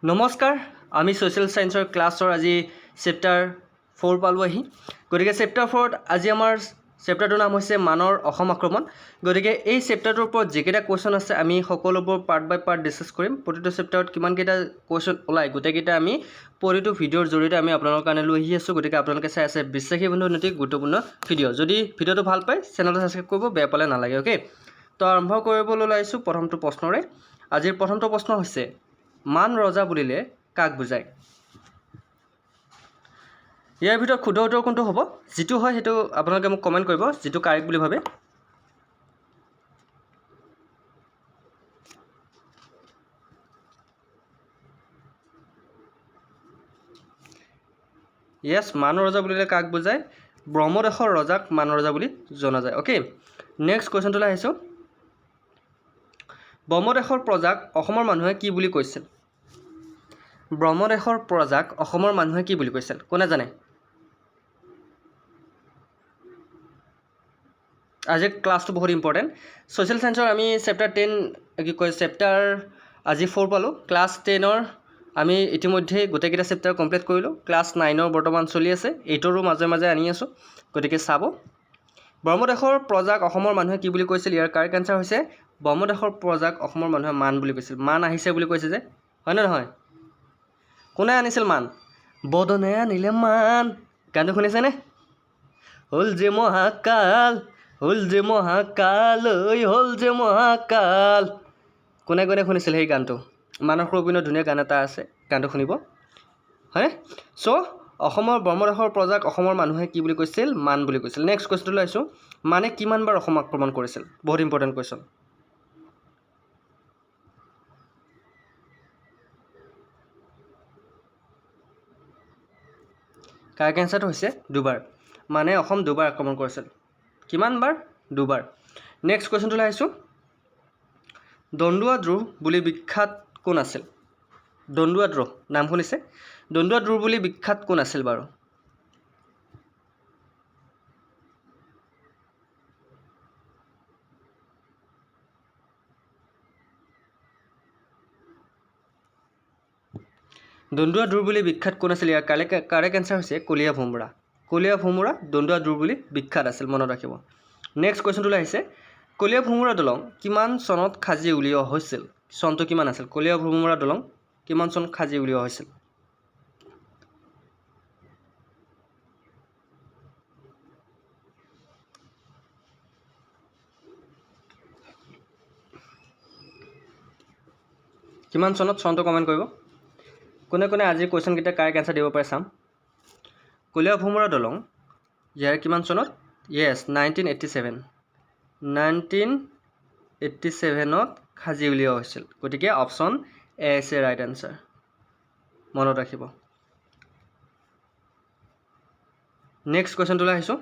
নমস্কাৰ, আমি ছ'চিয়েল ছায়েন্সৰ ক্লাছৰ আজি চেপ্টাৰ 4 পালোঁহি। গতিকে চেপ্টাৰ 4ত আজি আমাৰ চেপ্টাৰটোৰ নাম হৈছে মানৰ অসম আক্ৰমণ। গতিকে এই চেপ্টাৰটোৰ ওপৰত যিকেইটা কুৱেশ্যন আছে আমি সকলোবোৰ পাৰ্ট বাই পাৰ্ট ডিছকাছ কৰিম। প্ৰতিটো চেপ্টাৰত কিমানকেইটা কুৱেশ্যন ওলায় গোটেইকেইটা আমি প্ৰতিটো ভিডিঅ'ৰ জৰিয়তে আমি আপোনালোকৰ কাৰণে লৈ আহি আছোঁ। গতিকে আপোনালোকে চাই আছে বিশ্বাসী বন্ধু অতি গুৰুত্বপূৰ্ণ ভিডিঅ'। যদি ভিডিঅ'টো ভাল পায় চেনেলটো ছাবস্ক্ৰাইব কৰিব, বেয়া পালে নালাগে। অ'কে, তো আৰম্ভ কৰিবলৈ ওলাইছোঁ প্ৰথমটো প্ৰশ্নৰে। আজিৰ প্ৰথমটো প্ৰশ্ন হৈছে মান ৰজা বুলিলে কাক বুজায়? ইয়াৰ ভিতৰত শুদ্ধ উত্তৰ কোনটো হ'ব? যিটো হয় সেইটো আপোনালোকে মোক কমেণ্ট কৰিব, যিটো কাৰেক্ট বুলি ভাবে। য়েছ, মান ৰজা বুলিলে কাক বুজায়? ব্ৰহ্মদেশৰ ৰজাক মান ৰজা বুলি জনা যায়। অ'কে, নেক্সট কুৱেশ্যনটোলৈ আহিছোঁ। ব্ৰহ্মদেশৰ প্ৰজাক অসমৰ মানুহে কি বুলি কৈছিল? ব্ৰহ্মদেশৰ প্ৰজাক অসমৰ মানুহে কি বুলি কৈছিল? কোনে জানে? আজিৰ ক্লাছটো বহুত ইম্পৰ্টেণ্ট। ছ'চিয়েল ছায়েন্সৰ আমি চেপ্টাৰ 10 চেপ্টাৰ আজি 4 পালোঁ। ক্লাছ 10ৰ আমি ইতিমধ্যে গোটেইকেইটা চেপ্টাৰ কমপ্লিট কৰিলোঁ। ক্লাছ 9ৰ বৰ্তমান চলি আছে, 8ৰো মাজে মাজে আনি আছোঁ, গতিকে চাব। ব্ৰহ্মদেশৰ প্ৰজাক অসমৰ মানুহে কি বুলি কৈছিল? ইয়াৰ কাৰেক্ট এনচাৰ হৈছে ব্ৰহ্মদেশৰ প্ৰজাক অসমৰ মানুহে মান বুলি কৈছিল। মান আহিছে বুলি কৈছে যে, হয়নে নহয়? কোনে আনিছিল মান? বদনে আনিলে মান। গানটো শুনিছেনে? হ'ল যে মহাকাল, হ'ল যে মহাকাল, ঐ হ'ল যে মহাকাল। কোনে কোনে শুনিছিল সেই গানটো? মানস ৰবীন্দ্ৰৰ ধুনীয়া গান এটা আছে, গানটো শুনিব, হয়নে? চ' অসমৰ ব্ৰহ্মদেশৰ প্ৰজাক অসমৰ মানুহে কি বুলি কৈছিল? মান বুলি কৈছিল। নেক্সট কুৱেশ্যনটোলৈ আহিছোঁ। মানে কিমানবাৰ অসম আক্ৰমণ কৰিছিল? বহুত ইম্পৰ্টেণ্ট কুৱেশ্যন। কাৰেক্ট এনচাৰটো হৈছে দুবাৰ। মানে অসম দুবাৰ আক্ৰমণ কৰিছিল। কিমানবাৰ? দুবাৰ। নেক্সট কুৱেশ্যনটোলৈ আহিছোঁ। দন্দুৱা দ্ৰোহ বুলি বিখ্যাত কোন আছিল? দন্দুৱা দ্ৰোহ নাম শুনিছে? দন্দুৱা দ্ৰোহ বুলি বিখ্যাত কোন আছিল বাৰু? দন্দুৱা দ্ৰোহ বুলি বিখ্যাত কোন আছিল? ইয়াৰ কাৰেক্ট এনচাৰ হৈছে কলীয়া ভোমোৰা। কলীয়া ভোমোৰা দন্দুৱা দ্ৰোহ বুলি বিখ্যাত আছিল, মনত ৰাখিব। নেক্সট কুৱেশ্যনটোলৈ আহিছে। কলীয়া ভোমোৰা দলং কিমান চনত সাজি উলিওৱা হৈছিল? চনটো কিমান আছিল? কলীয়া ভোমোৰা দলং কিমান চনত সাজি উলিওৱা হৈছিল? কিমান চনত? চনটো কমেণ্ট কৰিব। কোনে কোনে আজিৰ কুৱেশ্যনকেইটা কাৰেক্ট এনচাৰ দিব পাৰে চাম। কলীয়া ভোমোৰা দলং ইয়াৰ কিমান চনত? য়েছ, 1987। 1987ত সাজি উলিওৱা হৈছিল। গতিকে option A is a right answer, মনত ৰাখিব। নেক্সট কুৱেশ্যনটোলৈ আহিছোঁ।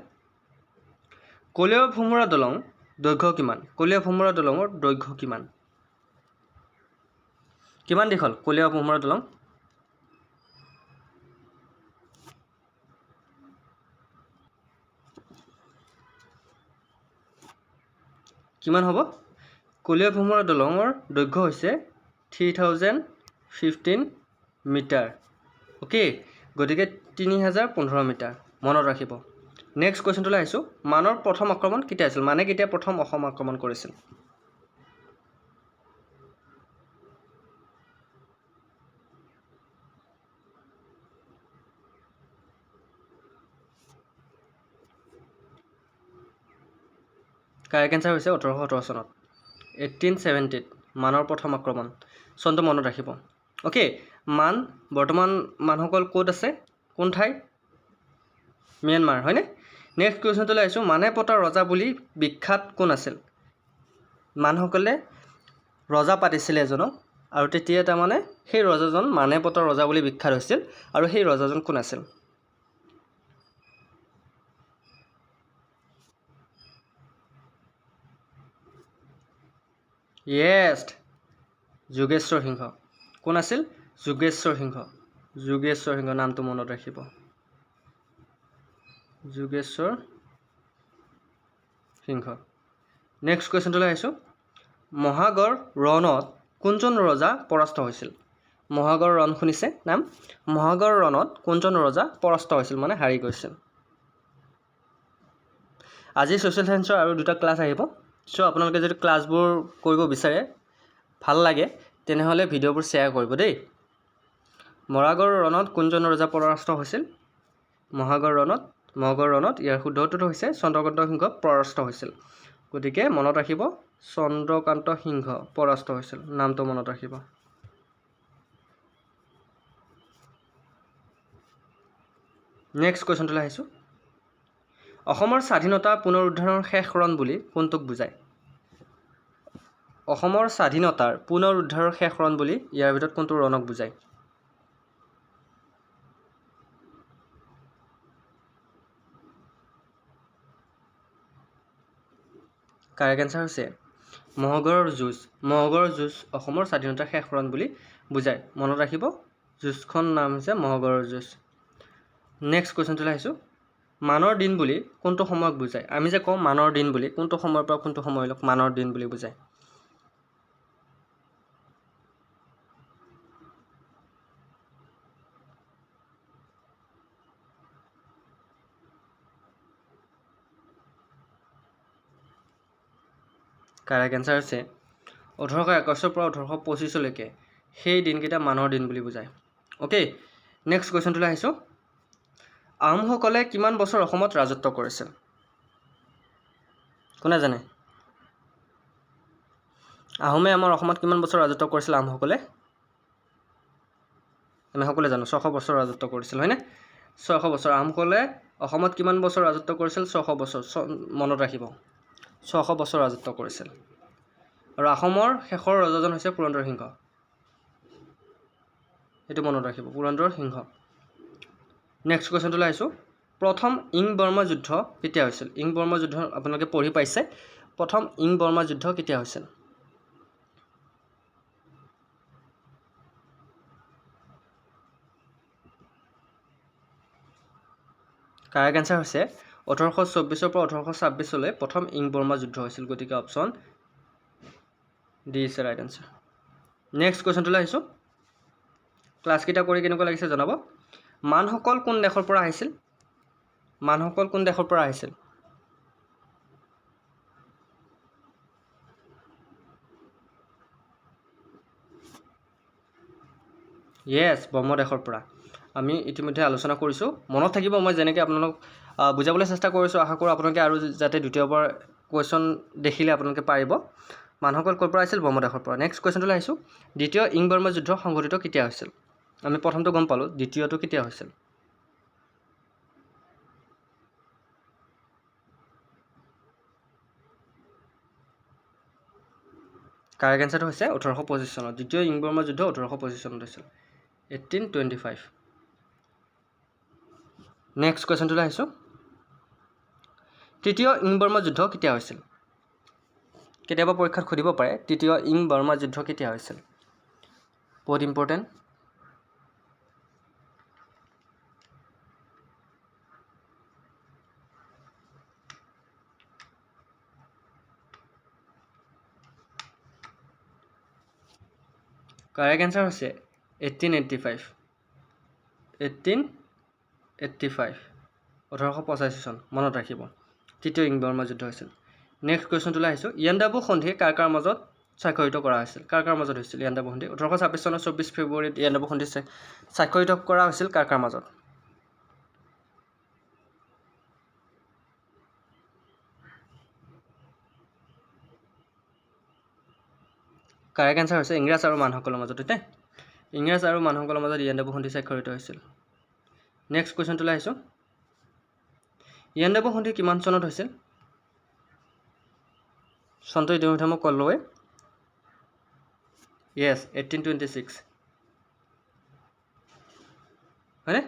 কলীয়া ভোমোৰা দলং দৈৰ্ঘ্য কিমান? কলীয়া ভোমোৰা দলঙৰ দৈৰ্ঘ্য কিমান? কিমান দীঘল কলীয়া ভোমোৰা দলং? কিমান হ'ব? কলীয়া ভোমোৰা দলঙৰ দৈৰ্ঘ্য হৈছে 3015 মিটাৰ। অ'কে, গতিকে 3015 মিটাৰ, মনত ৰাখিব। নেক্সট কুৱেশ্যনটোলৈ আহিছোঁ। মানৰ প্ৰথম আক্ৰমণ কেতিয়া আছিল? মানে কেতিয়া প্ৰথম অসম আক্ৰমণ কৰিছিল? কাৰেক্ট এনচাৰ হৈছে 1817 চনত। 1870ত মানৰ প্ৰথম আক্ৰমণ। চনটো মনত ৰাখিব। অ'কে, মান বৰ্তমান মানুহসকল ক'ত আছে? কোন ঠাই? ম্যানমাৰ, হয়নে? নেক্সট কুৱেশ্যনটোলৈ আহিছোঁ। মানে পতা ৰজা বুলি বিখ্যাত কোন আছিল? মানুহসকলে ৰজা পাতিছিলে এজনক, আৰু তেতিয়া তাৰমানে সেই ৰজাজন মানে পতা ৰজা বুলি বিখ্যাত হৈছিল, আৰু সেই ৰজাজন কোন আছিল? য়েছ, যোগেশ্বৰ সিংহ। কোন আছিল? যোগেশ্বৰ সিংহ। যোগেশ্বৰ সিংহ নামটো মনত ৰাখিব। যোগেশ্বৰ সিংহ। নেক্সট কুৱেশ্যনটোলৈ আহিছোঁ। মহাগড় ৰণত কোনজন ৰজা পৰাস্ত হৈছিল? মহাগড় ৰণ শুনিছে নাম? মহাগড় ৰণত কোনজন ৰজা পৰাস্ত হৈছিল মানে হাৰি গৈছিল? আজি ছ'চিয়েল সায়েন্সৰ আৰু দুটা ক্লাছ আহিব। চ' আপোনালোকে যদি ক্লাছবোৰ কৰিব বিচাৰে ভাল লাগে তেনেহ'লে ভিডিঅ'বোৰ শ্বেয়াৰ কৰিব দেই। মহাগড় ৰণত কোনজন ৰজা পৰাস্ত হৈছিল? মহাগড় ৰণত ইয়াৰ শুদ্ধ উত্তৰটো হৈছে চন্দ্ৰকান্ত সিংহ পৰাস্ত হৈছিল। গতিকে মনত ৰাখিব চন্দ্ৰকান্ত সিংহ পৰাস্ত হৈছিল, নামটো মনত ৰাখিব। নেক্সট কুৱেশ্যনটোলৈ আহিছোঁ। অসমৰ স্বাধীনতা পুনৰুদ্ধাৰৰ শেষ ৰণ বুলি কোনটোক বুজায়? অসমৰ স্বাধীনতাৰ পুনৰুদ্ধাৰৰ শেষ ৰণ বুলি ইয়াৰ ভিতৰত কোনটো ৰণক বুজায়? কাৰেক্ট এনচাৰ হৈছে মহাগড়ৰ যুঁজ। মহাগড়ৰ যুঁজ অসমৰ স্বাধীনতাৰ শেষ ৰণ বুলি বুজায়। মনত ৰাখিব যুঁজখন নাম হৈছে মহাগড়ৰ যুঁজ। নেক্সট কুৱেশ্যনটোলৈ আহিছোঁ। মানৰ দিন বুলি কোনটো সময়ক বুজায়? আমি যে কওঁ মানৰ দিন বুলি, কোনটো সময়ৰ পৰা কোনটো সময়লৈ মানৰ দিন বুলি বুজায়? কাৰেক্ট এনচাৰ হৈছে 1821 পৰা 1825লৈকে সেই দিনকেইটা মানৰ দিন বুলি বুজায়। অ'কে, নেক্সট কুৱেশ্যনটোলৈ আহিছোঁ। আহোমসকলে কিমান বছৰ অসমত ৰাজত্ব কৰিছিল? কোনে জানে? আহোমে আমাৰ অসমত কিমান বছৰ ৰাজত্ব কৰিছিল আহোমসকলে? আমি সকলোৱে জানো 600 বছৰ ৰাজত্ব কৰিছিল, হয়নে? 600 বছৰ। আহোমসকলে অসমত কিমান বছৰ ৰাজত্ব কৰিছিল? 600 বছৰ। মনত ৰাখিব 600 বছৰ ৰাজত্ব কৰিছিল। আৰু আহোমৰ শেষৰ ৰজাজন হৈছে পুৰন্দৰ সিংহ। এইটো মনত ৰাখিব, পুৰন্দৰ সিংহ। নেক্সট কুৱেশ্যনটোলৈ আহিছোঁ। প্ৰথম ইং বৰ্মা যুদ্ধ কেতিয়া হৈছিল? ইং বৰ্মা যুদ্ধ আপোনালোকে পঢ়ি পাইছে। প্ৰথম ইং বৰ্মা যুদ্ধ কেতিয়া হৈছিল? কাৰেক্ট এনচাৰ হৈছে 1824 পৰা 1826 প্ৰথম ইং বৰ্মা যুদ্ধ হৈছিল। গতিকে option D is right answer. Next কুৱেশ্যনটোলৈ আহিছোঁ। ক্লাছকেইটা কৰি কেনেকুৱা লাগিছে জনাব। মানসকল কোন দেশৰ পৰা আহিছিল? মানসকল কোন দেশৰ পৰা আহিছিল? য়েছ, ব্ৰহ্মদেশৰ পৰা। আমি ইতিমধ্যে আলোচনা কৰিছোঁ, মনত থাকিব। মই যেনেকৈ আপোনালোক বুজাবলৈ চেষ্টা কৰিছোঁ, আশা কৰোঁ আপোনালোকে আৰু যাতে দ্বিতীয়বাৰ কুৱেশ্যন দেখিলে আপোনালোকে পাৰিব। মানুহসকল ক'ৰ পৰা আহিছিল? ব্ৰহ্মদেশৰ পৰা। নেক্সট কুৱেশ্যনটোলৈ আহিছোঁ। দ্বিতীয় ইং বৰ্মা যুদ্ধ সংঘটিত কেতিয়া হৈছিল? আমি প্ৰথমটো গম পালোঁ, দ্বিতীয়টো কেতিয়া হৈছিল? কাৰেক্ট এনচাৰটো হৈছে 1825 চনত। দ্বিতীয় ইং বৰ্মা যুদ্ধ 1825 চনত হৈছিল, 1825। নেক্সট কুৱেশ্যনটোলৈ আহিছোঁ। তৃতীয় ইং বৰ্মা যুদ্ধ কেতিয়া হৈছিল? কেতিয়াবা পৰীক্ষাত সুধিব পাৰে তৃতীয় ইং বৰ্মা যুদ্ধ কেতিয়া হৈছিল। বহুত ইম্পৰ্টেণ্ট। কাৰেক্ট এনচাৰ হৈছে 1885। 1885 চন। মনত ৰাখিব তৃতীয় ইং বৰ্মা যুদ্ধ হৈছিল। নেক্সট কুৱেশ্যনটোলৈ আহিছোঁ। ইয়াণ্ডাবু সন্ধি কাৰ কাৰ মাজত স্বাক্ষৰিত কৰা হৈছিল? কাৰ কাৰ মাজত হৈছিল ইয়াণ্ডাবু সন্ধি? 1826 চনৰ 24 ফেব্ৰুৱাৰীত ইয়াণ্ডাবু সন্ধি স্বাক্ষৰিত কৰা হৈছিল কাৰ কাৰ মাজত? কাৰেক্ট এনচাৰ হৈছে ইংৰাজ আৰু মানসকলৰ মাজত। ইংৰাজ আৰু মানুহসকলৰ মাজত ইয়াণ্ডাবু সন্ধি স্বাক্ষৰিত হৈছিল। নেক্সট কুৱেশ্যনটোলৈ আহিছোঁ। ইয়াণ্ডাবু সন্ধি কিমান চনত হৈছিল? চনটো ইতিমধ্যে মই ক'লোৱে। য়েছ, 1826, হয়নে?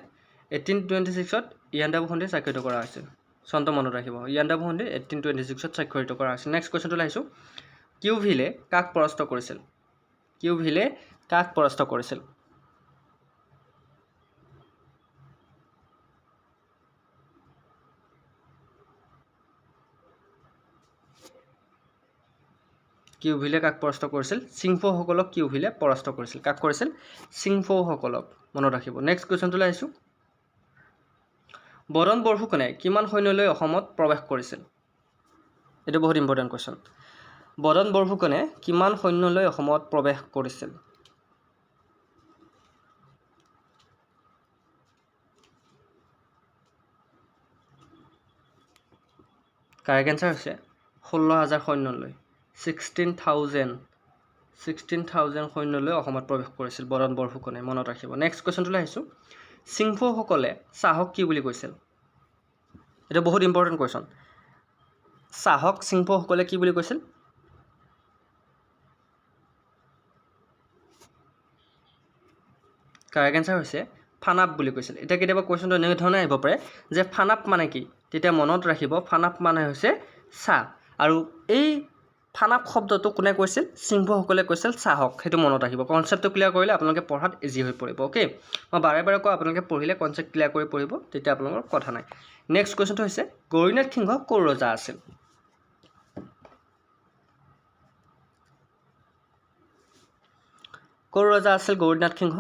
1826ত ইয়াণ্ডাবু সন্ধি স্বাক্ষৰিত কৰা হৈছিল। চনটো মনত ৰাখিব। ইয়াণ্ডাবু সন্ধি 1826ত স্বাক্ষৰিত কৰা হৈছিল। নেক্সট কুৱেশ্যনটোলৈ আহিছোঁ। কিউভিলে কাক পৰাস্ত কৰিছিল? কিউভিলে কাক পৰাস্ত কৰিছিল? কিউভিলে কাক পৰাস্ত কৰিছিল চিংফৌসকলক কিউভিলে পৰাস্ত কৰিছিল কাক কৰিছিল চিংফৌসকলক মনত ৰাখিব নেক্সট কুৱেশ্যনটোলৈ আহিছোঁ বৰণ বৰফুকনে কিমান সৈন্যলৈ অসমত প্ৰৱেশ কৰিছিল এইটো বহুত ইম্পৰ্টেণ্ট কুৱেশ্যন বৰণ বৰফুকনে কিমান সৈন্যলৈ অসমত প্ৰৱেশ কৰিছিল কাৰেক্ট এনচাৰ হৈছে 16,000 সৈন্যলৈ 16,000 সৈন্যলৈ অসমত প্ৰৱেশ কৰিছিল বৰণ বৰফুকনে মনত ৰাখিব নেক্সট কুৱেশ্যনটোলৈ আহিছোঁ চিংফৌসকলে চাহক কি বুলি কৈছিল এটা বহুত ইম্পৰ্টেণ্ট কুৱেশ্যন চাহক চিংফৌসকলে কি বুলি কৈছিল কাৰেক্ট এনচাৰ হৈছে ফানাপ বুলি কৈছিল এতিয়া কেতিয়াবা কুৱেশ্যনটো এনেকুৱা ধৰণে আহিব পাৰে যে ফানাপ মানে কি তেতিয়া মনত ৰাখিব ফানাপ মানে হৈছে চাহ আৰু এই ফানাপ শব্দটো কোনে কৈছিল চিংফৌসকলে কৈছিল চাহক সেইটো মনত ৰাখিব কনচেপ্টটো ক্লিয়াৰ কৰিলে আপোনালোকে পঢ়াত ইজি হৈ পৰিব ওকে মই বাৰে বাৰে কওঁ আপোনালোকে পঢ়িলে কনচেপ্ট ক্লিয়াৰ কৰি পঢ়িব তেতিয়া আপোনালোকৰ কথা নাই নেক্সট কুৱেশ্যনটো হৈছে গৌৰীনাথ সিংহ ক'ৰ ৰজা আছিল ক'ৰ ৰজা আছিল গৌৰীনাথ সিংহ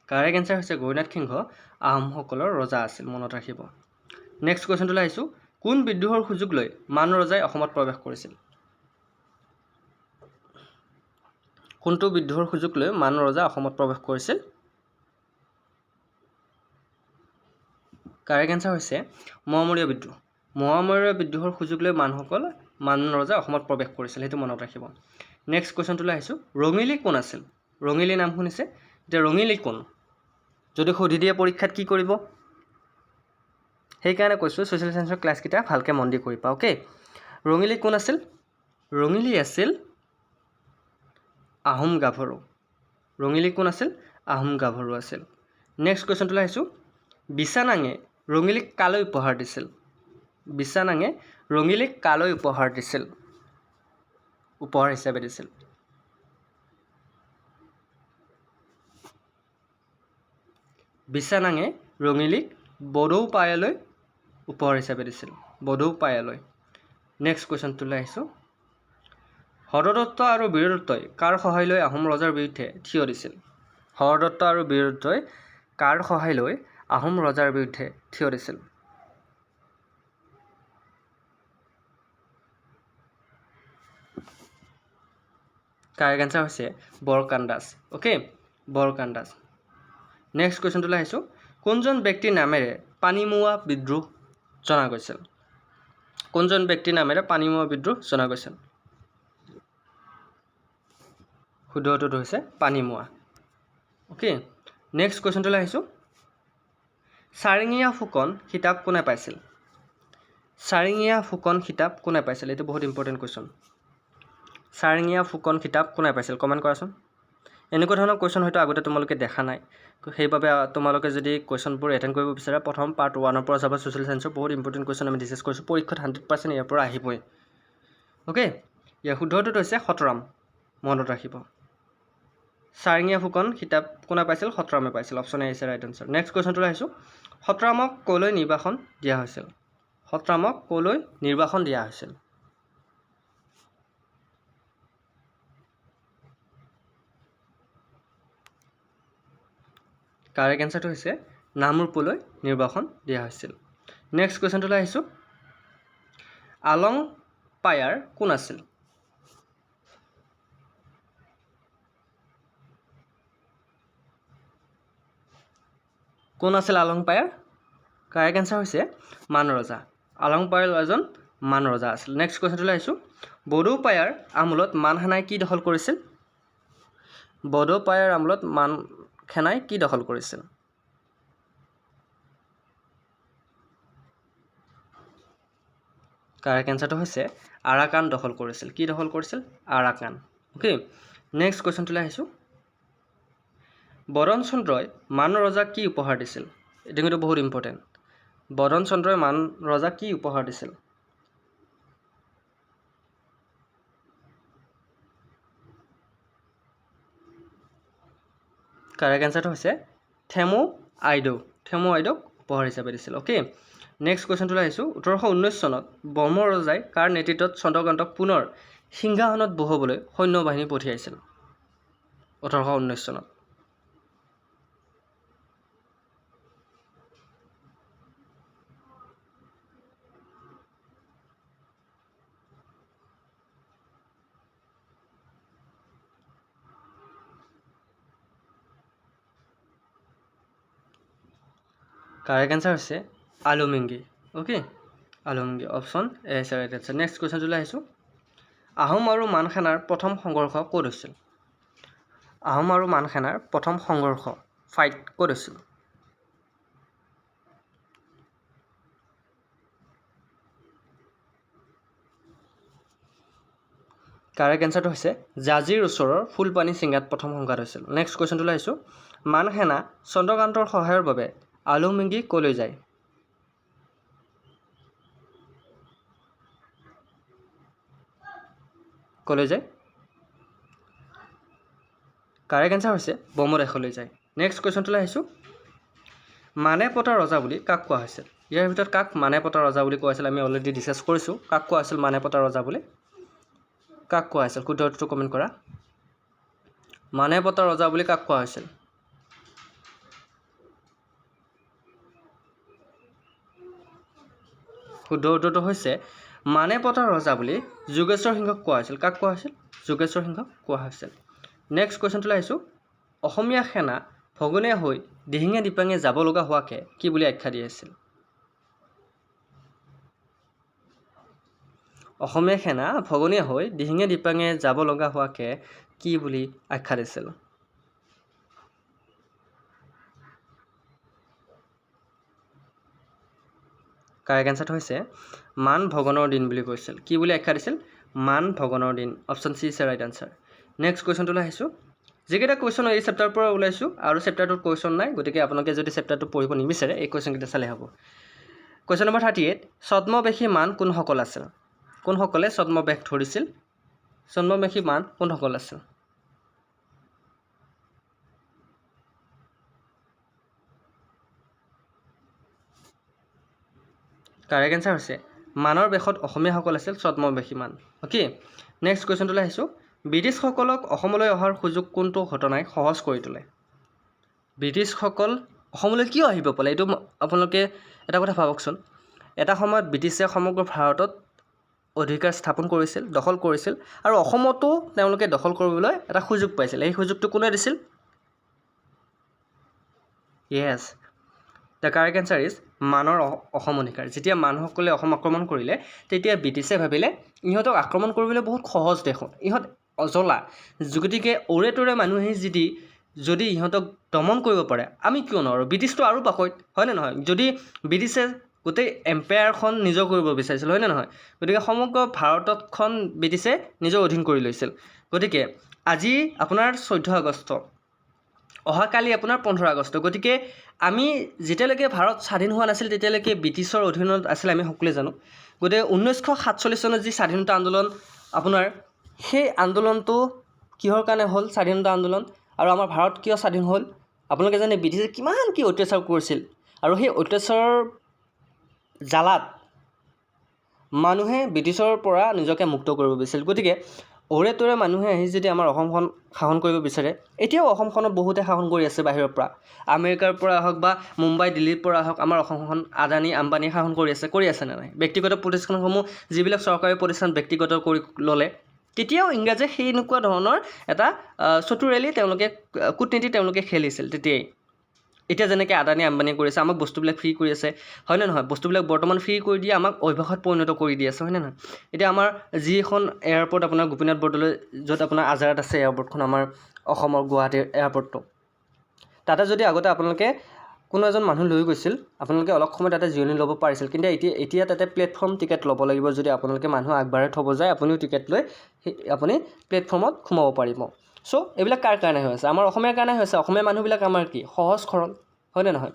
কাৰেক্ট এনচাৰ হৈছে গৌৰীনাথ সিংহ আহোমসকলৰ ৰজা আছিল মনত ৰাখিব নেক্সট কুৱেশ্যনটোলৈ আহিছোঁ কোন বিদ্ৰোহৰ সুযোগ লৈ মান ৰজাই অসমত প্ৰৱেশ কৰিছিল কোনটো বিদ্ৰোহৰ সুযোগ লৈ মান ৰজা অসমত প্ৰৱেশ কৰিছিল কাৰেক্ট এনচাৰ হৈছে মোৱামৰীয়া বিদ্ৰোহৰ সুযোগ লৈ মান ৰজা অসমত প্ৰৱেশ কৰিছিল সেইটো মনত ৰাখিব নেক্সট কুৱেশ্যনটোলৈ আহিছোঁ ৰঙিলী কোন আছিল ৰঙিলী নাম শুনিছে এতিয়া ৰঙিলী কোন যদি সুধি দিয়ে পৰীক্ষাত কি কৰিব সেইকাৰণে কৈছোঁ ছ'চিয়েল সায়েন্সৰ ক্লাছকেইটা ভালকৈ মন দি কৰিবা অ'কে ৰঙিলী কোন আছিল ৰঙিলী আছিল আহোম গাভৰু ৰঙিলী কোন আছিল আহোম গাভৰু আছিল নেক্সট কুৱেশ্যনটোলৈ আহিছোঁ বিছানাঙে ৰঙিলীক কালৈ উপহাৰ দিছিল বিছানাঙে ৰঙিলীক কালৈ উপহাৰ হিচাপে দিছিল বিছানাঙে ৰঙিলীক বড়ৌপায়ালৈ উপহাৰ হিচাপে দিছিল বড়ৌপায়ালৈ নেক্সট কুৱেশ্যনটোলৈ আহিছোঁ হৰদত্ত আৰু বীৰদত্তই কাৰ সহায় লৈ আহোম ৰজাৰ বিৰুদ্ধে থিয় দিছিল হৰদত্ত আৰু বীৰদত্তই কাৰ সহায় লৈ আহোম ৰজাৰ বিৰুদ্ধে থিয় দিছিল কাৰেক্ট এনচাৰ হৈছে বৰকান্দাজ অ'কে বৰকান্দাজ নেক্সট কুৱেশ্যনটোলৈ আহিছোঁ কোনজন ব্যক্তিৰ নামেৰে পানীমোৱা বিদ্ৰোহ জনা গৈছিল কোনজন ব্যক্তিৰ নামেৰে পানীমোৱা বিদ্ৰোহ জনা গৈছিল শুদ্ধটোত হৈছে পানীমোৱা অ'কে নেক্সট কুৱেশ্যনটোলৈ আহিছোঁ চাৰিঙীয়া ফুকন খিতাপ কোনে পাইছিল চাৰিঙীয়া ফুকন খিতাপ কোনে পাইছিল এইটো বহুত ইম্পৰ্টেণ্ট কুৱেশ্যন চাৰিঙীয়া ফুকন খিতাপ কোনে পাইছিল কমেণ্ট কৰাচোন এনেকুৱা ধৰণৰ কুৱেশ্যন হয়তো আগতে তোমালোকে দেখা নাই সেইবাবে তোমালোকে যদি কুৱেশ্যনবোৰ এটেণ্ড কৰিব বিচাৰা প্ৰথম পাৰ্ট 1ৰ পৰা যাব ছ'চিয়েল সায়েন্সৰ বহুত ইম্পৰ্টেণ্ট কুৱেশ্যন আমি ডিছকাছ কৰিছোঁ পৰীক্ষাত 100% ইয়াৰ পৰা আহিবই অ'কে ইয়াৰ শুদ্ধটোত হৈছে সতৰাম মনত ৰাখিব চাৰিঙীয়া ফুকন খিতাপ কোনে পাইছিল সতৰামে পাইছিল অপশ্যন এ হৈছে ৰাইট এনচাৰ নেক্সট কুৱেশ্যনটোলৈ আহিছোঁ সতৰামক ক'লৈ নিৰ্বাসন দিয়া হৈছিল সতৰামক ক'লৈ নিৰ্বাসন দিয়া হৈছিল কাৰেক্ট এনচাৰটো হৈছে নামৰূপলৈ নিৰ্বাসন দিয়া হৈছিল নেক্সট কুৱেশ্যনটোলৈ আহিছোঁ আলং পায়াৰ কোন আছিল কোন আছিল আলং পায়াৰ কাৰেক্ট এনচাৰ হৈছে মান ৰজা আলং পায়াৰ এজন মান ৰজা আছিল নেক্সট কুৱেশ্যনটোলৈ আহিছোঁ বড়ৌপায়াৰ আমোলত মানসেনাই কি দখল কৰিছিল বড়ৌপায়াৰ আমোলত মানসেনাই কি দখল কৰিছিল কাৰেক্ট এনচাৰটো হৈছে আৰাকান দখল কৰিছিল কি দখল কৰিছিল আৰাকান অ'কে নেক্সট কুৱেশ্যনটোলৈ আহিছোঁ বৰণ চন্দ্ৰই মান ৰজাক কি উপহাৰ দিছিল এইটো কিন্তু বহুত ইম্পৰ্টেণ্ট বৰণ চন্দ্ৰই মান ৰজাক কি উপহাৰ দিছিল কাৰেক্ট এনচাৰটো হৈছে থেমু আইডক উপহাৰ হিচাপে দিছিল। অ'কে, নেক্সট কুৱেশ্যনটোলৈ আহিছোঁ। 1819 চনত বৰ্ম ৰজাই কাৰ নেতৃত্বত চন্দ্ৰকান্তক পুনৰ সিংহাসনত বহাবলৈ সৈন্যবাহিনী পঠিয়াইছিল? 1819 চনত। কাৰেক্ট এনচাৰ হৈছে আলুমিংগী। অ'কে, আলুমিংগী অপশ্যন এ হৈছে ৰাইট এনচাৰ। নেক্সট কুৱেশ্যনটোলৈ আহিছোঁ। আহোম আৰু মান সেনাৰ প্ৰথম সংঘৰ্ষ ক'ত হৈছিল? আহোম আৰু মান সেনাৰ প্ৰথম সংঘৰ্ষ ফাইট ক'ত হৈছিল? কাৰেক্ট এনচাৰটো হৈছে জাঁজীৰ ওচৰৰ ফুলপানী ছিংগাত প্ৰথম সংঘাত হৈছিল। নেক্সট কুৱেশ্যনটোলৈ আহিছোঁ। মান সেনা চন্দ্ৰকান্তৰ সহায়ৰ বাবে আলুমিংগী ক'লৈ যায়? ক'লৈ যায়? কাৰেক্ট এনচাৰ হৈছে ব্ৰহ্মদেশলৈ যায়। নেক্সট কুৱেশ্যনটোলৈ আহিছোঁ। মানে পতা ৰজা বুলি কাক কোৱা হৈছিল? ইয়াৰ ভিতৰত কাক মানে পতা ৰজা বুলি কোৱা হৈছিল? আমি অলৰেডি ডিছকাছ কৰিছোঁ কাক কোৱা হৈছিল মানে পতা ৰজা বুলি। কাক কোৱা হৈছিল? শুদ্ধ উত্তৰটো কমেণ্ট কৰা। মানে পতা ৰজা বুলি কাক কোৱা হৈছিল? শুদ্ধ উত্তৰটো হৈছে মানে পতা ৰজা বুলি যোগেশ্বৰ সিংহক কোৱা হৈছিল। কাক কোৱা হৈছিল? যোগেশ্বৰ সিংহক কোৱা হৈছিল। নেক্সট কুৱেশ্যনটোলৈ আহিছোঁ। অসমীয়া সেনা ভগনীয়া হৈ দিহিঙে দিপাঙে যাব লগা হোৱাকে কি বুলি আখ্যা দি আছিল? অসমীয়া সেনা ভগনীয়া হৈ দিহিঙে দিপাঙে যাব লগা হোৱাকে কি বুলি আখ্যা দিছিল? কাৰেক্ট এনচাৰটো হৈছে মান ভগনৰ দিন বুলি কৈছিল। কি বুলি আখ্যা দিছিল? মান ভগনৰ দিন। Option C is right answer. Next কুৱেশ্যনটোলৈ আহিছোঁ। যিকেইটা কুৱেশ্যন এই চেপ্টাৰৰ পৰা ওলাইছোঁ আৰু চেপ্টাৰটোত কুৱেশ্যন নাই, গতিকে আপোনালোকে যদি চেপ্টাৰটো পঢ়িব নিবিচাৰে এই কুৱেশ্যনকেইটা চালে হ'ব। Question number 38। ছদ্মবেশী মান কোনসকল আছিল? কোনসকলে ছদ্মবেশ ধৰিছিল? ছদ্মবেশী মান কোনসকল আছিল? কাৰেক্ট এনচাৰ হৈছে মানৰ বেশত অসমীয়াসকল আছিল ছদ্মবেশী মান। অ'কে, নেক্সট কুৱেশ্যনটোলৈ আহিছোঁ। ব্ৰিটিছসকলক অসমলৈ অহাৰ সুযোগ কোনটো ঘটনাই সহজ কৰি তোলে? ব্ৰিটিছসকল অসমলৈ কিয় আহিব পালে? এইটো আপোনালোকে এটা কথা ভাবকচোন। এটা সময়ত ব্ৰিটিছে সমগ্ৰ ভাৰতত অধিকাৰ স্থাপন কৰিছিল, দখল কৰিছিল, আৰু অসমতো তেওঁলোকে দখল কৰিবলৈ এটা সুযোগ পাইছিল। এই সুযোগটো কোনে দিছিল? য়েছ, দ্য কাৰেক্ট এনচাৰ ইজ মানৰ অসম অধিকাৰ। যেতিয়া মানুহসকলে অসম আক্ৰমণ কৰিলে তেতিয়া ব্ৰিটিছে ভাবিলে ইহঁতক আক্ৰমণ কৰিবলৈ বহুত সহজ দেখোন, ইহঁত অজলা, গতিকে ওৰে তোৰে মানুহে যদি ইহঁতক দমন কৰিব পাৰে আমি কিয় নোৱাৰোঁ? ব্ৰিটিছটো আৰু পাকৈত, হয়নে নহয়? যদি ব্ৰিটিছে গোটেই এম্পায়াৰখন নিজৰ কৰিব বিচাৰিছিল, হয়নে নহয়? গতিকে সমগ্ৰ ভাৰতখন ব্ৰিটিছে নিজৰ অধীন কৰি লৈছিল। গতিকে আজি আপোনাৰ 14 আগষ্ট, অহাকালি আপোনাৰ 15 আগষ্ট। গতিকে আমি যেতিয়ালৈকে ভাৰত স্বাধীন হোৱা নাছিল তেতিয়ালৈকে ব্ৰিটিছৰ অধীনত আছিল, আমি সকলোৱে জানো। গতিকে 1947 চনত যি স্বাধীনতা আন্দোলন আপোনাৰ, সেই আন্দোলনটো কিহৰ কাৰণে হ'ল স্বাধীনতা আন্দোলন, আৰু আমাৰ ভাৰত কিয় স্বাধীন হ'ল? আপোনালোকে জানে ব্ৰিটিছে কিমান কি অত্যাচাৰ কৰিছিল, আৰু সেই অত্যাচাৰৰ জ্বালাত মানুহে ব্ৰিটিছৰ পৰা নিজকে মুক্ত কৰিব বিচাৰিছিল। গতিকে ওৰে তোৰে মানুহে আহি যদি আমাৰ অসমখন শাসন কৰিব বিচাৰে, এতিয়াও অসমখনত বহুতে শাসন কৰি আছে বাহিৰৰ পৰা, আমেৰিকাৰ পৰা হওক বা মুম্বাই দিল্লীৰ পৰা হওক, আমাৰ অসমখন আদানী আম্বানী শাসন কৰি আছে নে নাই? ব্যক্তিগত প্ৰতিষ্ঠানসমূহ যিবিলাক চৰকাৰী প্ৰতিষ্ঠান ব্যক্তিগত কৰি ল'লে, তেতিয়াও ইংৰাজে সেই এনেকুৱা ধৰণৰ এটা চতুৰেলি তেওঁলোকে কূটনীতি তেওঁলোকে খেলিছিল তেতিয়াই। এতিয়া যেনেকৈ আদানী আম্বানী কৰিছে, আমাক বস্তুবিলাক ফ্ৰী কৰি আছে, হয়নে নহয়? বস্তুবিলাক বৰ্তমান ফ্ৰী কৰি দিয়ে আমাক অভ্যাসত পৰিণত কৰি দি আছে, হয়নে নহয়? এতিয়া আমাৰ যি এখন এয়াৰপৰ্ট আপোনাৰ গোপীনাথ বৰদলৈ, য'ত আপোনাৰ আজাৰত আছে এয়াৰপৰ্টখন, আমাৰ অসমৰ গুৱাহাটীৰ এয়াৰপৰ্টটো, তাতে যদি আগতে আপোনালোকে কোনো এজন মানুহ লৈ গৈছিল, আপোনালোকে অলপ সময় তাতে জিৰণি ল'ব পাৰিছিল, কিন্তু এতিয়া তাতে প্লেটফৰ্ম টিকেট ল'ব লাগিব। যদি আপোনালোকে মানুহ আগবাঢ়ি থ'ব যায়, আপুনিও টিকেট লৈ আপুনি প্লেটফৰ্মত সোমাব পাৰিব। চ' এইবিলাক কাৰ কাৰণে হৈ আছে? আমাৰ অসমীয়াৰ কাৰণে হৈছে। অসমীয়া মানুহবিলাক আমাৰ কি সহজ সৰল, হয়নে নহয়?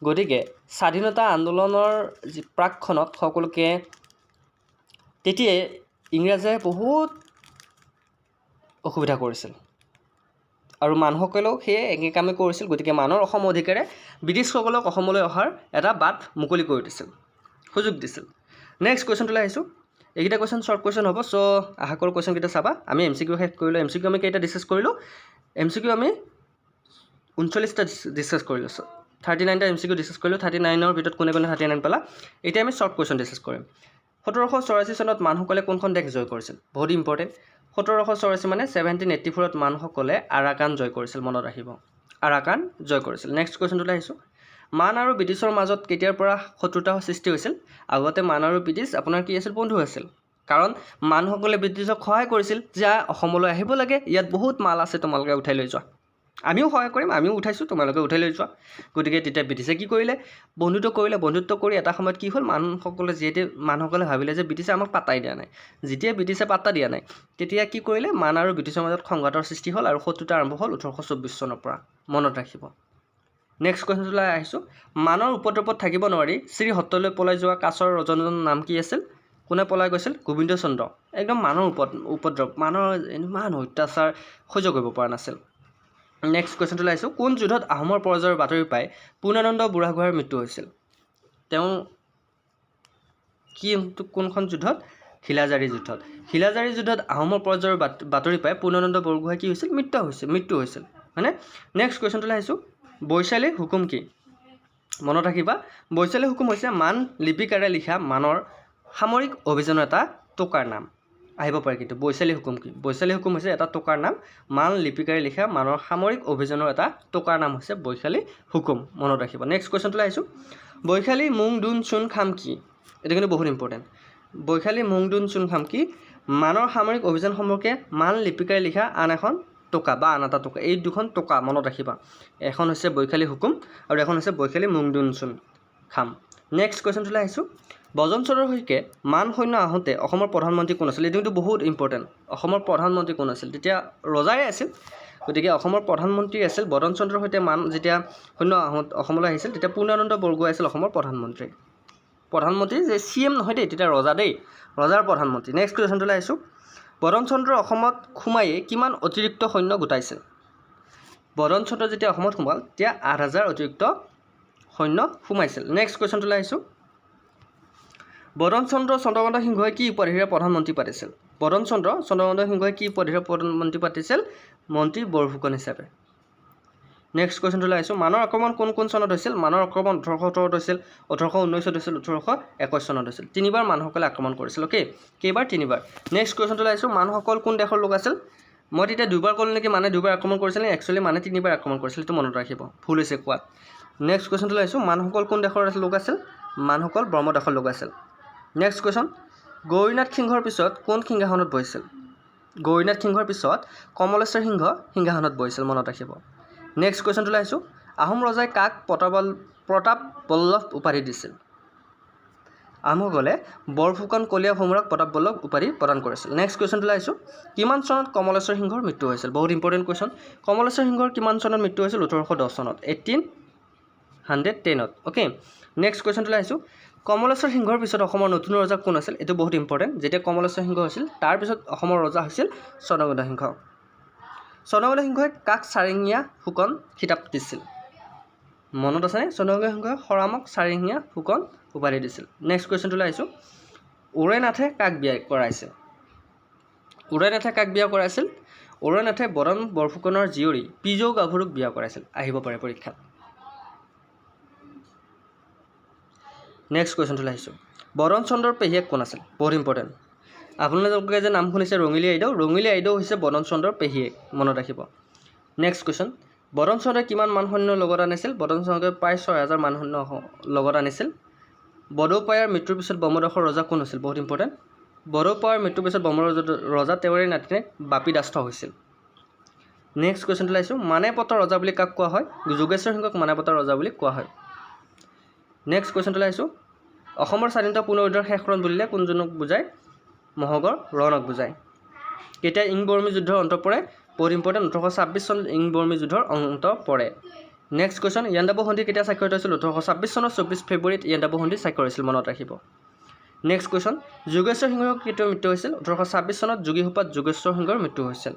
গতিকে স্বাধীনতা আন্দোলনৰ যি প্ৰাকখনত সকলোকে তেতিয়াই ইংৰাজে বহুত অসুবিধা কৰিছিল, আৰু মানুহসকলেও সেয়ে একে কামেই কৰিছিল। গতিকে মানৰ অসম অধিকাৰে ব্ৰিটিছসকলক অসমলৈ অহাৰ এটা বাট মুকলি কৰি দিছিল, সুযোগ দিছিল। নেক্সট কুৱেশ্যনটোলৈ আহিছোঁ। এইকেইটা কুৱেশ্যন শ্বৰ্ট কুৱেশ্যন হ'ব, চ' আশা কৰোঁ কুৱেশ্যনকেইটা চাবা। আমি MCQ শেষ কৰিলোঁ। MCQ আমি কেইটা ডিছকাছ কৰিলোঁ? MCQ আমি 39টা ডিছকাছ কৰিলোঁ। 39টা MCQ ডিছকাছ কৰিলোঁ। 39ৰ ভিতৰত কোনে কোনে 39 পালা? এতিয়া আমি শ্বৰ্ট কুৱেশ্যন ডিছকাছ কৰিম। 1784 চনত মানুহসকলে কোনখন দেশ জয় কৰিছিল? বহুত ইম্পৰ্টেণ্ট। 1784 মানে 1784ত মানুহসকলে আৰাকান জয় কৰিছিল, মনত ৰাখিব। আৰাকান জয় কৰিছিল। নেক্সট কুৱেশ্যনটোলৈ আহিছোঁ। মান আৰু ব্ৰিটিছৰ মাজত কেতিয়াৰ পৰা শত্ৰুতা সৃষ্টি হৈছিল? আগতে মান আৰু ব্ৰিটিছ আপোনাৰ কি আছিল? বন্ধু আছিল। কাৰণ মানুহসকলে ব্ৰিটিছক সহায় কৰিছিল যে অসমলৈ আহিব লাগে, ইয়াত বহুত মাল আছে, তোমালোকে উঠাই লৈ যোৱা। আমিও সহায় কৰিম, আমিও উঠাইছোঁ, তোমালোকে উঠাই লৈ যোৱা। গতিকে তেতিয়া ব্ৰিটিছে কি কৰিলে? বন্ধুত্ব কৰিলে। বন্ধুত্ব কৰি এটা সময়ত কি হ'ল? মানুহসকলে ভাবিলে যে ব্ৰিটিছে আমাক পাত্তাই দিয়া নাই। যেতিয়া ব্ৰিটিছে পাত্তা দিয়া নাই, তেতিয়া কি কৰিলে? মান আৰু ব্ৰিটিছৰ মাজত সংঘাতৰ সৃষ্টি হ'ল আৰু শত্ৰুতা আৰম্ভ হ'ল 1824 চনৰ পৰা, মনত ৰাখিব। নেক্সট কুৱেশ্যনটোলৈ আহিছোঁ। মানৰ উপদ্ৰৱত থাকিব নোৱাৰি শ্ৰীহট্টলৈ পলাই যোৱা কাছৰ ৰজনৰ নাম কি আছিল? কোনে পলাই গৈছিল? গোবিন্দ চন্দ্ৰ। একদম মানৰ উপদ্ৰৱ, মানৰ ইমান অত্যাচাৰ সহ্য কৰিব পৰা নাছিল। নেক্সট কুৱেশ্যনটোলৈ আহিছোঁ। কোন যুদ্ধত আহোমৰ পৰাজয়ৰ বাতৰি পাই পূৰ্ণানন্দ বুঢ়াগোহাঁইৰ মৃত্যু হৈছিল? তেওঁ কোনখন যুদ্ধত? শিলাজাৰী যুদ্ধত। শিলাজাৰী যুদ্ধত আহোমৰ পৰাজয়ৰ বাতৰি পাই পূৰ্ণানন্দ বৰগোহাঁই কি হৈছিল? মৃত্যু হৈছিল, হয়নে? নেক্সট কুৱেশ্যনটোলৈ আহিছোঁ। বৈশালী হুকুম কি? মনত ৰাখিবা, বৈশালী হুকুম হৈছে মান লিপিকাৰে লিখা মানৰ সামৰিক অভিযানৰ এটা টোকাৰ নাম। আহিব পাৰে কিন্তু বৈশালী হুকুম কি? বৈশালী হুকুম হৈছে এটা টোকাৰ নাম। মান লিপিকাৰে লিখা মানৰ সামৰিক অভিযানৰ এটা টোকাৰ নাম হৈছে বৈশালী হুকুম, মনত ৰাখিব। নেক্সট কুৱেশ্যনটোলৈ আহিছোঁ। বৈশালী মুং দুন চুন খাম কি? এইটো কিন্তু বহুত ইম্পৰ্টেণ্ট। বৈশালী মুং দুন চুন খাম কি? মানৰ সামৰিক অভিযান সম্পৰ্কে মান লিপিকাৰে লিখা আন এখন টোকা বা আন এটা টোকা। এই দুখন টোকা মনত ৰাখিবা। এখন হৈছে বৈশালী হুকুম আৰু এখন হৈছে বৈশালী মুং দুন চুন খাম। নেক্সট কুৱেশ্যনটোলৈ আহিছোঁ। বজন চন্দ্ৰৰ সৈতে মান সৈন্য আহোঁতে অসমৰ প্ৰধানমন্ত্ৰী কোন আছিল? এইটো কিন্তু বহুত ইম্পৰ্টেণ্ট। অসমৰ প্ৰধানমন্ত্ৰী কোন আছিল? তেতিয়া ৰজাই আছিল। গতিকে অসমৰ প্ৰধানমন্ত্ৰী আছিল বদন চন্দ্ৰৰ সৈতে মান যেতিয়া সৈন্য অসমলৈ আহিছিল, তেতিয়া পূৰ্ণানন্দ বৰগোহাঁই আছিল অসমৰ প্ৰধানমন্ত্ৰী। যে CM নহয় দেই, তেতিয়া ৰজা দেই, ৰজাৰ প্ৰধানমন্ত্ৰী। নেক্সট কুৱেশ্যনটোলৈ আহিছোঁ। বদন চন্দ্ৰ অসমত সোমায়েই কিমান অতিৰিক্ত সৈন্য গোটাইছিল? বদন চন্দ্ৰ যেতিয়া অসমত সোমাল, তেতিয়া 8000 অতিৰিক্ত সৈন্য সোমাইছিল। নেক্সট কুৱেশ্যনটোলৈ আহিছোঁ। বদন চন্দ্ৰ চন্দ্ৰকান্ত সিংহই কি উপাধিৰে প্ৰধানমন্ত্ৰী পাতিছিল? বদন চন্দ্ৰ চন্দ্ৰকান্ত সিংহই কি উপাধিৰে প্ৰধানমন্ত্ৰী পাতিছিল? মন্ত্ৰী বৰফুকন হিচাপে। নেক্সট কুৱেশ্যনটোলৈ আহিছোঁ। মানৰ আক্ৰমণ কোন চনত হৈছিল? মানৰ আক্ৰমণ 1817 হৈছিল, 1819 হৈছিল, 1821 চনত হৈছিল। 3বাৰ মানুহসকলে আক্ৰমণ কৰিছিল। অ'কে, কেইবাৰ? 3বাৰ। নেক্সট কুৱেশ্যনটোলৈ আহিছোঁ। মানুহসকল কোন দেশৰ লোক আছিল? মই তেতিয়া 2বাৰ ক'লোঁ নেকি? মানে 2বাৰ আক্ৰমণ কৰিছিল নে? একচুৱেলি মানে 3বাৰ আক্ৰমণ কৰিছিল, এইটো মনত ৰাখিব, ভুল হৈছে কোৱাত। নেক্সট কুৱেশ্যনটোলৈ আহিছোঁ। মানুহসকল কোন দেশৰ লোক আছিল? মানুহসকল ব্ৰহ্মদেশৰ লোক আছিল। Next question. গৌৰীনাথ সিংহৰ পিছত কোন সিংহাসনত বহিছিল? গৌৰীনাথ সিংহৰ পিছত কমলেশ্বৰ সিংহ সিংহাসনত বহিছিল, মনত ৰাখিব। নেক্সট কুৱেশ্যনটোলৈ আহিছোঁ। আহোম ৰজাই কাক প্ৰতাপ বল্লভ উপাধি দিছিল? আহোমসকলে বৰফুকন কলীয়া ভোমোৰাক প্ৰতাপ বল্লভ উপাধি প্ৰদান কৰিছিল। নেক্সট কুৱেশ্যনটোলৈ আহিছোঁ। কিমান চনত কমলেশ্বৰ সিংহৰ মৃত্যু হৈছিল? বহুত ইম্পৰ্টেণ্ট কুৱেশ্যন। কমলেশ্বৰ সিংহৰ কিমান চনত মৃত্যু হৈছিল? 1810 চনত, 1810ত। অ'কে, নেক্সট কুৱেশ্যনটোলৈ আহিছোঁ। কমলেশ্বৰ সিংহৰ পিছত অসমৰ নতুন ৰজা কোন আছিল? এইটো বহুত ইম্পৰ্টেণ্ট। যেতিয়া কমলেশ্বৰ সিংহ হৈছিল, তাৰপিছত অসমৰ ৰজা হৈছিল স্বৰ্ণগোধা সিংহ। স্বৰ্ণগোধা সিংহই কাক চাৰিঙীয়া ফুকন খিতাপ দিছিল? মনত আছেনে? স্বৰ্ণগোধা সিংহই শৰামক চাৰিঙীয়া ফুকন উপাধি দিছিল। নেক্সট কুৱেশ্যনটোলৈ আহিছোঁ। ওৰেনাথে কাক বিয়া কৰাইছিল? ওৰেনাথে বদন বৰফুকনৰ জীয়ৰী পিজৌ গাভৰুক বিয়া কৰাইছিল। আহিব পাৰে পৰীক্ষাত। নেক্সট কুৱেশ্যনটোলৈ আহিছোঁ। বদন চন্দ্ৰৰ পেহীয়েক কোন আছিল? বহুত ইম্পৰ্টেণ্ট। আপোনালোকে যে নাম শুনিছে ৰঙিলী আইদেউ হৈছে বদন চন্দ্ৰৰ পেহীয়েক, মনত ৰাখিব। Next question. বদন চন্দ্ৰই কিমান মানসৈন্য লগত আনিছিল? বদন চন্দ্ৰই প্ৰায় 6000 মানসৈন্য লগত আনিছিল। বড়ৌপায়াৰ মৃত্যুৰ পিছত ব্ৰহ্মদেশৰ ৰজা কোন হৈছিল? বহুত ইম্পৰ্টেণ্ট। বড়ৌপায়াৰ মৃত্যুৰ পিছত ব্ৰহ্মদেশৰ ৰজা তেওঁৰে নাতিনীয়েক বাপীদাস্থ হৈছিল। নেক্সট কুৱেশ্যনটোলৈ আহিছোঁ। মানেপতৰ ৰজা বুলি কাক কোৱা হয়? যোগেশ্বৰ সিংহক মানেপতৰ ৰজা বুলি কোৱা হয়। নেক্সট কুৱেশ্যনটোলৈ আহিছোঁ। অসমৰ স্বাধীনতা পুনৰুদ্ধাৰ শেষ ৰণ বুলিলে কোনজনক বুজায়? মহোহৰ ৰণক বুজায়। কেতিয়া ইং-বৰ্মী যুদ্ধৰ অন্ত পৰে? বহুত ইম্পৰ্টেণ্ট। 1826 চনত ইং-বৰ্মী যুদ্ধৰ অন্ত পৰে। Next question. ইয়াণ্ডাবু সন্ধি কেতিয়া স্বাক্ষৰিত হৈছিল? 1826 চনৰ 24 ফেব্ৰুৱাৰীত ইয়াণ্ডাবু সন্ধি স্বাক্ষৰ হৈছিল, মনত ৰাখিব। Next question. যোগেশ্বৰ সিংহৰ কেতিয়া মৃত্যু হৈছিল? 1826 চনত যোগীঘোপাত যোগেশ্বৰ সিংহৰ মৃত্যু হৈছিল।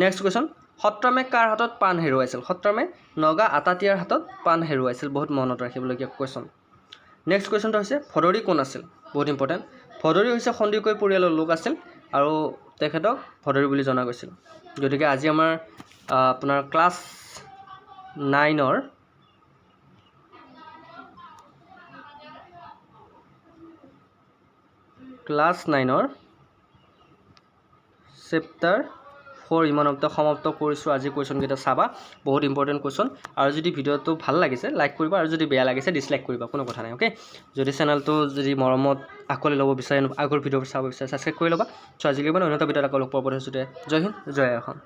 Next question. সত্ৰমে কাৰ হাতত পাণ হেৰুৱাইছিল? সত্ৰমে নগা আতাতিয়াৰ হাতত পাণ হেৰুৱাইছিল। বহুত মনত ৰাখিবলগীয়া কুৱেশ্যন। নেক্সট কুৱেশ্যনটো হৈছে ভদৰী কোন আছিল? বহুত ইম্পৰ্টেণ্ট। ভদৰী হৈছে সন্দিকৈ পৰিয়ালৰ লোক আছিল আৰু তেখেতক ভদৰী বুলি জনা গৈছিল। গতিকে আজি আমাৰ আপোনাৰ ক্লাছ 9ৰ চেপ্টাৰ 4 ইমানতে সমাপ্ত কৰিছোঁ। আজি কুৱেশ্যনকেইটা চাবা, বহুত ইম্পৰ্টেণ্ট কুৱেশ্যন। আৰু যদি ভিডিঅ'টো ভাল লাগিছে লাইক কৰিবা, আৰু যদি বেয়া লাগিছে ডিছলাইক কৰিবা, কোনো কথা নাই। অ'কে, যদি চেনেলটো যদি মৰমত আঁকোৱালি ল'ব বিচাৰে, আগৰ ভিডিঅ'বোৰ চাব বিচাৰে, ছাবস্ক্ৰাইব কৰি ল'বা। চ' আজিলৈ মানে অন্য এটা ভিডিঅ'ত আকৌ লগ পোৱাৰ পৰৱৰ্তী। জয় হিন্দ, জয় অসম।